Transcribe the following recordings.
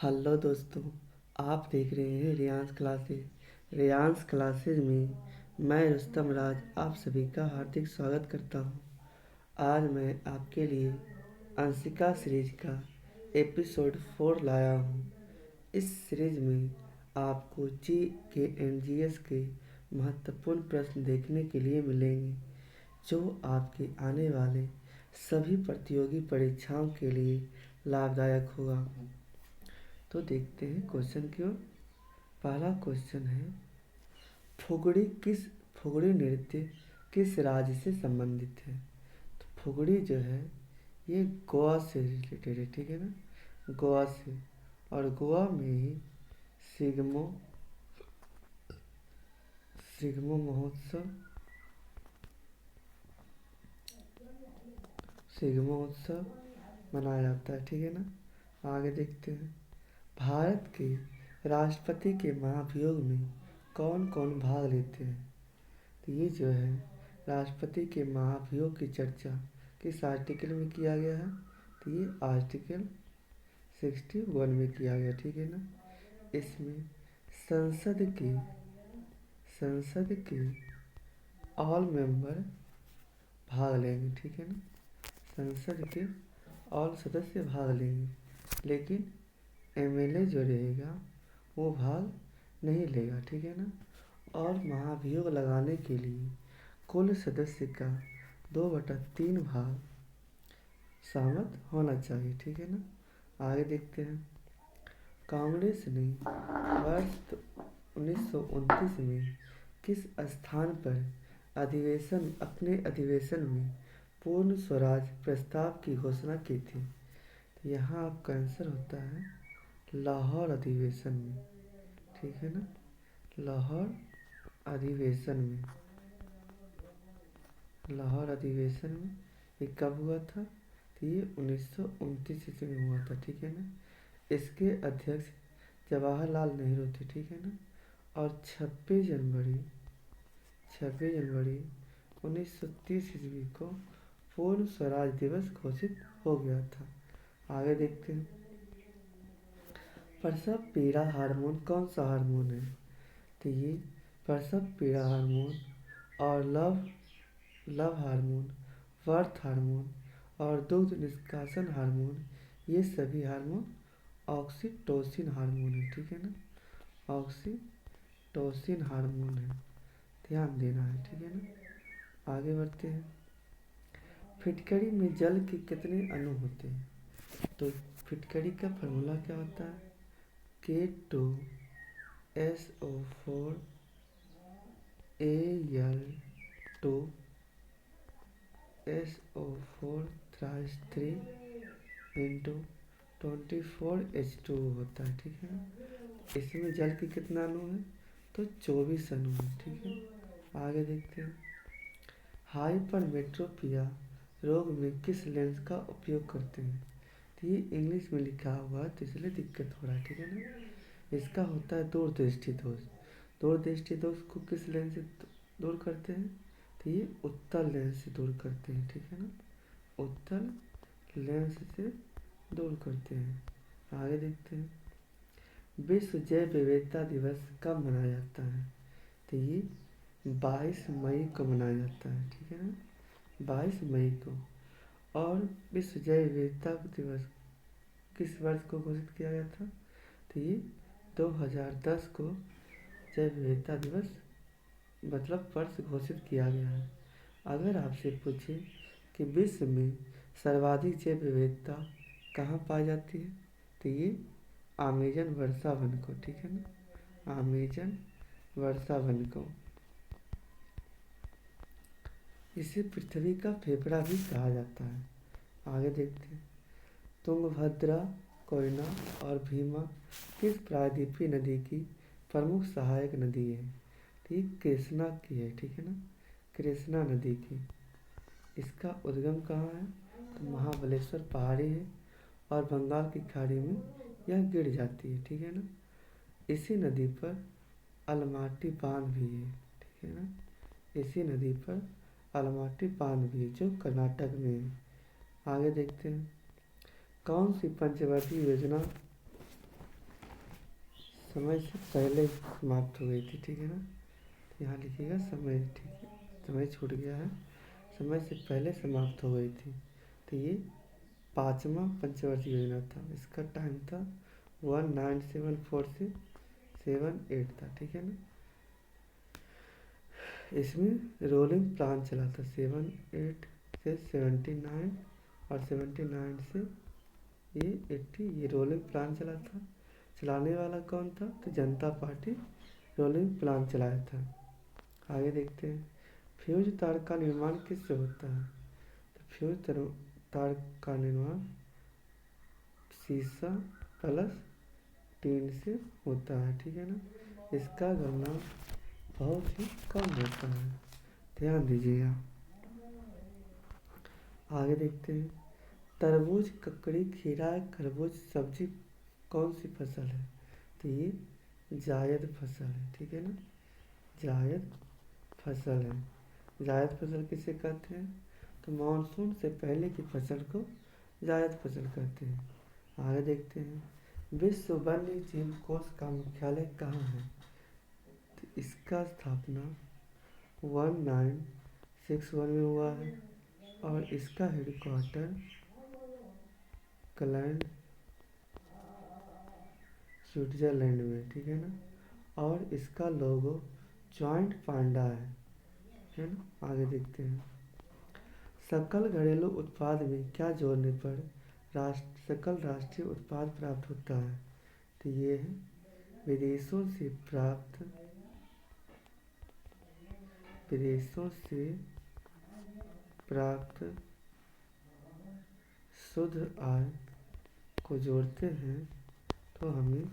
Hello दोस्तों। आप देख रहे हैं रियांस क्लासेज में मैं रुस्तम राज आप सभी का हार्दिक स्वागत करता हूं। आज मैं आपके लिए अंशिका सीरीज का एपिसोड 4 लाया हूं। इस सीरीज में आपको जी के एनजीएस के महत्वपूर्ण प्रश्न देखने के लिए मिलेंगे जो आपके आने वाले सभी प्रतियोगी परीक्षाओं के लिए लाभदायक होगा। तो देखते हैं क्वेश्चन की ओर। पहला क्वेश्चन है, फुगड़ी नृत्य किस राज्य से संबंधित है। तो फुगड़ी जो है ये गोवा से रिलेटेड है, ठीक है ना, गोवा से। और गोवा में ही सिग्मो सिग्मो महोत्सव सिग्मो उत्सव मनाया जाता है, ठीक है ना। आगे देखते हैं, भारत के राष्ट्रपति के महाभियोग में कौन कौन भाग लेते हैं। तो ये जो है राष्ट्रपति के महाभियोग की चर्चा किस आर्टिकल में किया गया है। तो ये आर्टिकल 61 में किया गया, ठीक है ना। इसमें संसद के संसद के ऑल मेंबर भाग लेंगे, ठीक है ना। संसद के ऑल सदस्य भाग लेंगे, लेकिन एमएलए जो रहेगा वो भाग नहीं लेगा, ठीक है ना। और महाभियोग लगाने के लिए कुल सदस्य का 2/3 भाग सहमत होना चाहिए, ठीक है ना। आगे देखते हैं, कांग्रेस ने वर्ष 1929 में किस स्थान पर अपने अधिवेशन में पूर्ण स्वराज प्रस्ताव की घोषणा की थी। तो यहाँ आपका आंसर होता है लाहौर अधिवेशन में, ठीक है ना। लाहौर अधिवेशन में ये कब हुआ था। तो ये 1929 ईस्वी में हुआ था, ठीक है ना। इसके अध्यक्ष जवाहरलाल नेहरू थे, ठीक है ना। और 26 जनवरी 1930 ईस्वी को पूर्ण स्वराज दिवस घोषित हो गया था। आगे देखते हैं, प्रसव पीड़ा हार्मोन कौन सा हार्मोन है। तो ये प्रसव पीड़ा हार्मोन और लव हार्मोन, बर्थ हार्मोन और दुग्ध निष्कासन हार्मोन, ये सभी हार्मोन ऑक्सीटोसिन हार्मोन है, ठीक है ना। ऑक्सीटोसिन हार्मोन है, ध्यान देना है, ठीक है ना। आगे बढ़ते हैं, फिटकरी में जल के कितने अणु होते हैं। तो फिटकरी का फॉर्मूला क्या होता है, K2SO4 Al2SO4 thrice 3 into 24H2 होता है, ठीक है ना। इसमें जल की कितना अणु है, तो 24 अणु है, ठीक है। आगे देखते हैं, हाइपरमेट्रोपिया रोग में किस लेंस का उपयोग करते हैं। तो ये इंग्लिश में लिखा हुआ है तो इसलिए दिक्कत हो रहा है, ठीक है ना। इसका होता है दूरदृष्टि दोष। दूरदृष्टि दोष को किस लेंस से दूर करते हैं। तो ये उत्तल लेंस से दूर करते हैं, ठीक है ना। उत्तल लेंस से दूर करते हैं। आगे देखते हैं, विश्व जैव विविधता दिवस कब मनाया जाता है। तो ये 22 मई को मनाया जाता है, ठीक है ना, 22 मई को। और विश्व जैव विविधता दिवस किस वर्ष को घोषित किया गया था। तो ये 2010 को जैव विविधता दिवस मतलब वर्ष घोषित किया गया है। अगर आपसे पूछे कि विश्व में सर्वाधिक जैव विविधता कहाँ पाई जाती है, तो ये अमेजन वर्षा वन को, ठीक है ना, अमेजन वर्षा वन को। इसे पृथ्वी का फेफड़ा भी कहा जाता है। आगे देखते हैं, तुंगभद्रा, कोयना और भीमा किस प्रायद्वीपीय नदी की प्रमुख सहायक नदी है। ठीक कृष्णा की है, ठीक है ना, कृष्णा नदी की। इसका उद्गम कहाँ है, तो महाबलेश्वर पहाड़ी है और बंगाल की खाड़ी में यह गिर जाती है, ठीक है ना। इसी नदी पर अलमाटी बांध भी है, ठीक है ना। इसी नदी पर अलमाटी बांध भी है जो कर्नाटक में है। आगे देखते हैं, कौन सी पंचवर्षीय योजना समय से पहले समाप्त हो गई थी, ठीक है ना। तो यहाँ लिखिएगा समय, ठीक है, समय छूट गया है, समय से पहले समाप्त हो गई थी। तो ये 5वां पंचवर्षीय योजना था, इसका टाइम था 1974 से 78 था, ठीक है ना। इसमें रोलिंग प्लान चला था 78 से 79 और 79 से ये 80, ये रोलिंग प्लान चला था। चलाने वाला कौन था? तो जनता पार्टी रोलिंग प्लान चलाया था। आगे देखते हैं, फ्यूज तार का निर्माण किससे होता है? तो फ्यूज तार का निर्माण शीशा प्लस टीन से होता है, ठीक है ना। इसका गलनांक बहुत ही कम होता है, ध्यान दीजिएगा। आगे देखते हैं, तरबूज, ककड़ी, खीरा, खरबूज सब्जी कौन सी फसल है? तो ये जायद फसल है, ठीक है ना, जायद फसल है। जायद फसल किसे कहते हैं? तो मानसून से पहले की फसल को जायद फसल कहते हैं। आगे देखते हैं, विश्व वन्य जीव कोष का मुख्यालय कहाँ है? तो इसका स्थापना 1961 में हुआ है और इसका हेडक्वार्टर क्लैंड स्विट्जरलैंड में, ठीक है ना। और इसका लोगो जॉइंट पांडा है ना। आगे देखते हैं, सकल घरेलू उत्पाद में क्या जोड़ने पर सकल राष्ट्रीय उत्पाद प्राप्त होता है? तो ये है विदेशों से प्राप्त शुद्ध आय को जोड़ते हैं तो हमें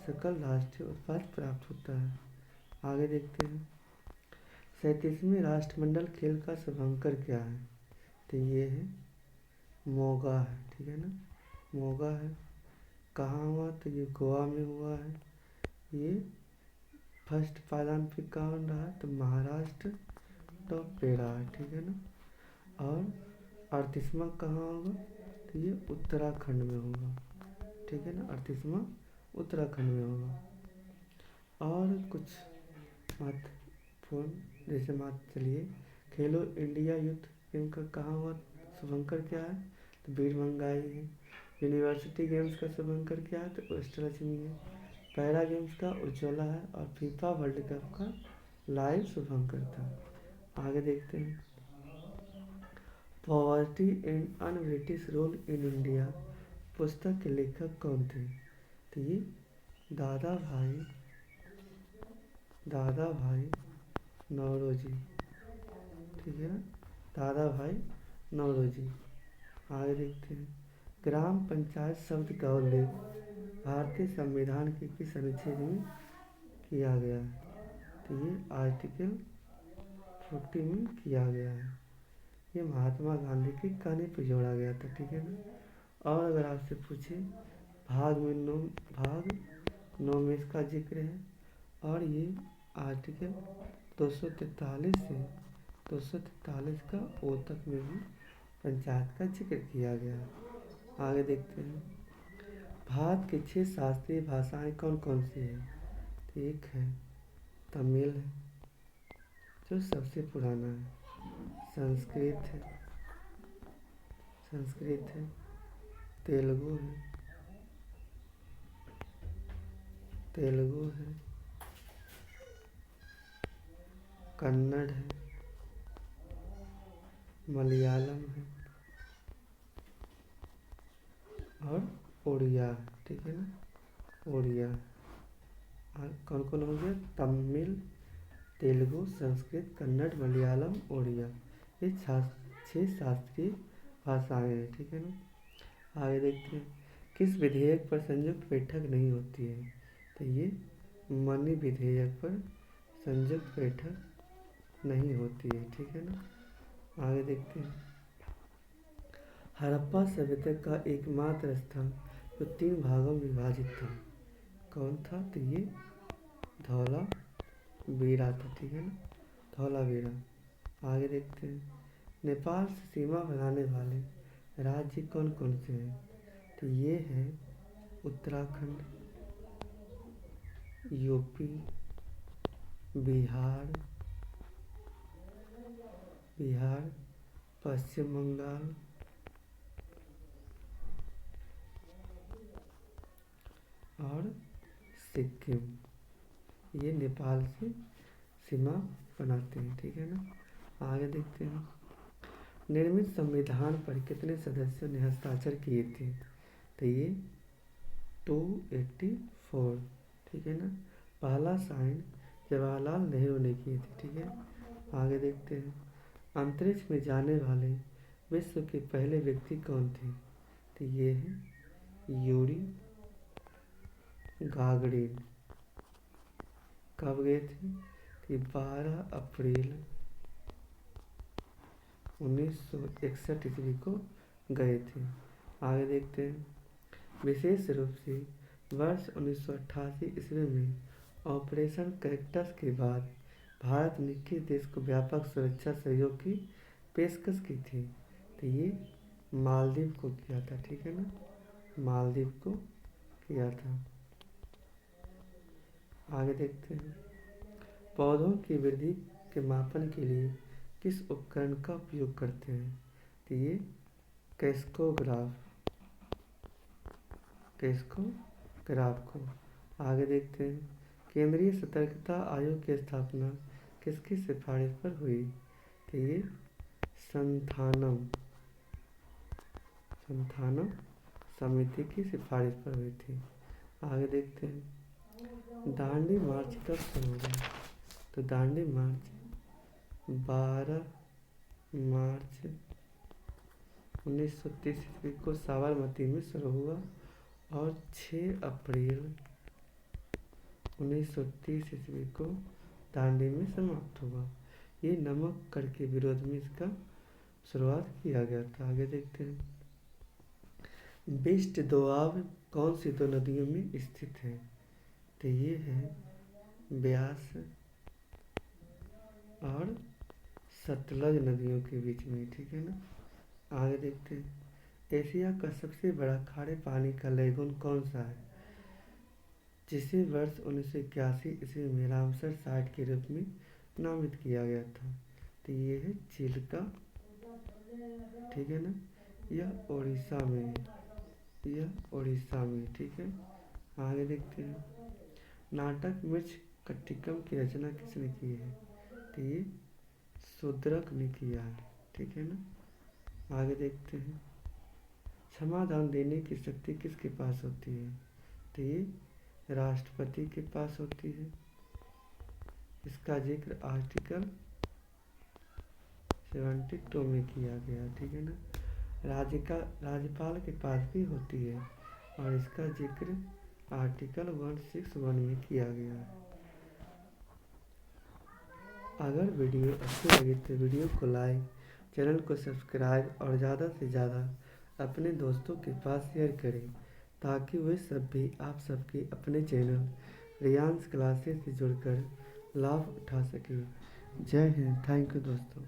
सकल राष्ट्रीय उत्पाद प्राप्त होता है। आगे देखते हैं, 37वें राष्ट्रमंडल खेल का शुभांकर क्या है? तो ये है मोगा है, ठीक है ना, मोगा है। कहाँ हुआ? तो ये गोवा में हुआ है। ये फर्स्ट पायदान पे कहाँ रहा है? तो महाराष्ट्र टॉप पे रहा है, ठीक है ना। और 38वां कहाँ होगा? तो ये उत्तराखंड में होगा, ठीक है ना, 38वां उत्तराखंड में होगा। और कुछ महत्वपूर्ण जैसे चलिए, खेलो इंडिया यूथ गेम का कहाँ हुआ? शुभंकर क्या है? तो वीर मंगाई है। यूनिवर्सिटी गेम्स का शुभंकर क्या है? तो अष्टलक्ष्मी है। पैरा गेम्स का उज्ज्वला है और फीफा वर्ल्ड कप का लाइव शुभंकर था। आगे देखते हैं, poverty and un British rule in India पुस्तक के लेखक कौन थे? तो ये दादा भाई नौरोजी, ठीक है ना, दादा भाई नौरोजी। आगे देखते हैं, ग्राम पंचायत शब्द का उल्लेख भारतीय संविधान के किस अनुच्छेद में किया गया है? तो ये आर्टिकल 40 में किया गया है। ये महात्मा गांधी के कहने पर जोड़ा गया था, ठीक है ना। और अगर आपसे पूछे भाग 9 में इसका जिक्र है और ये आर्टिकल 243 से 243 का ओ तक में भी पंचायत का जिक्र किया गया है। आगे देखते हैं, भारत की 6 शास्त्रीय भाषाएं कौन कौन सी है? तो एक है तमिल है जो सबसे पुराना है, संस्कृत है, तेलुगु है, कन्नड़ है, मलयालम है और उड़िया है, ठीक है ना, उड़िया। कौन कौन हो गया? तमिल, तेलुगु, संस्कृत, कन्नड़, मलयालम, उड़िया। ये 6 शास्त्रीय भाषाएं हैं, ठीक है ना। आगे देखते हैं, किस विधेयक पर संयुक्त बैठक नहीं होती है? तो ये मनी विधेयक पर संयुक्त बैठक नहीं होती है, ठीक है ना। आगे देखते हैं, हड़प्पा सभ्यता का एकमात्र स्थल जो 3 भागों में विभाजित था कौन था? तो ये धौलावीरा था, ठीक है ना, धौलावीरा। आगे देखते हैं, नेपाल से सीमा बनाने वाले राज्य कौन कौन से हैं? तो ये है उत्तराखंड, यूपी, बिहार, पश्चिम बंगाल और सिक्किम, ये नेपाल से सीमा बनाते हैं। ठीक है ना। आगे देखते हैं, निर्मित संविधान पर कितने सदस्यों ने हस्ताक्षर किए थे? तो ये 284। ठीक है ना। पहला साइन जवाहरलाल नेहरू ने किए थे। ठीक है। आगे देखते हैं, अंतरिक्ष में जाने वाले विश्व के पहले व्यक्ति कौन थे? तो ये है यूरी गागरिन। कब गए थे? कि 12 अप्रैल 1961 ईस्वी को गए थे। आगे देखते हैं, विशेष रूप से वर्ष 1988 ईस्वी में ऑपरेशन कैक्टस के बाद भारत ने किस देश को व्यापक सुरक्षा सहयोग की पेशकश की थी? तो ये मालदीव को किया था। ठीक है ना। मालदीव को किया था। आगे देखते हैं, पौधों की वृद्धि के मापन के लिए किस उपकरण का उपयोग करते हैं? तो ये कैस्कोग्राफ को। आगे देखते हैं, केंद्रीय सतर्कता आयोग की स्थापना किसकी सिफारिश पर हुई? तो ये संथानम समिति की सिफारिश पर हुई थी। आगे देखते हैं, दांडी मार्च कब शुरू हुआ? तो दांडी मार्च 12 मार्च 1930 ईस्वी को साबरमती में शुरू हुआ और 6 अप्रैल 1930 ईस्वी को दांडी में समाप्त हुआ। ये नमक कर के विरोध में इसका शुरुआत किया गया था। आगे देखते हैं, बेस्ट दोआब कौन सी दो नदियों में स्थित है? तो ये है ब्यास और सतलज नदियों के बीच में। ठीक है ना। आगे देखते हैं, एशिया का सबसे बड़ा खारे पानी का लेगून कौन सा है, जिसे वर्ष 1981 ईस्वी में रामसर साइट के रूप में नामित किया गया था? तो ये है चिल्का। ठीक है ना। यह उड़ीसा में ठीक है। आगे देखते हैं, नाटक मिर्च कट्टिकम की रचना किसने की है? तो ये शूद्रक ने किया है। ठीक है ना। आगे देखते हैं, क्षमादान देने की शक्ति किसके पास होती है? तो ये राष्ट्रपति के पास होती है। इसका जिक्र आर्टिकल 72 में किया गया। ठीक है ना। राज्यपाल के पास भी होती है और इसका जिक्र आर्टिकल 161 में किया गया है। अगर वीडियो अच्छी लगी तो वीडियो को लाइक, चैनल को सब्सक्राइब और ज़्यादा से ज़्यादा अपने दोस्तों के पास शेयर करें, ताकि वे सब भी आप सबके अपने चैनल रियांस क्लासेस से जुड़कर लाभ उठा सकें। जय हिंद। थैंक यू दोस्तों।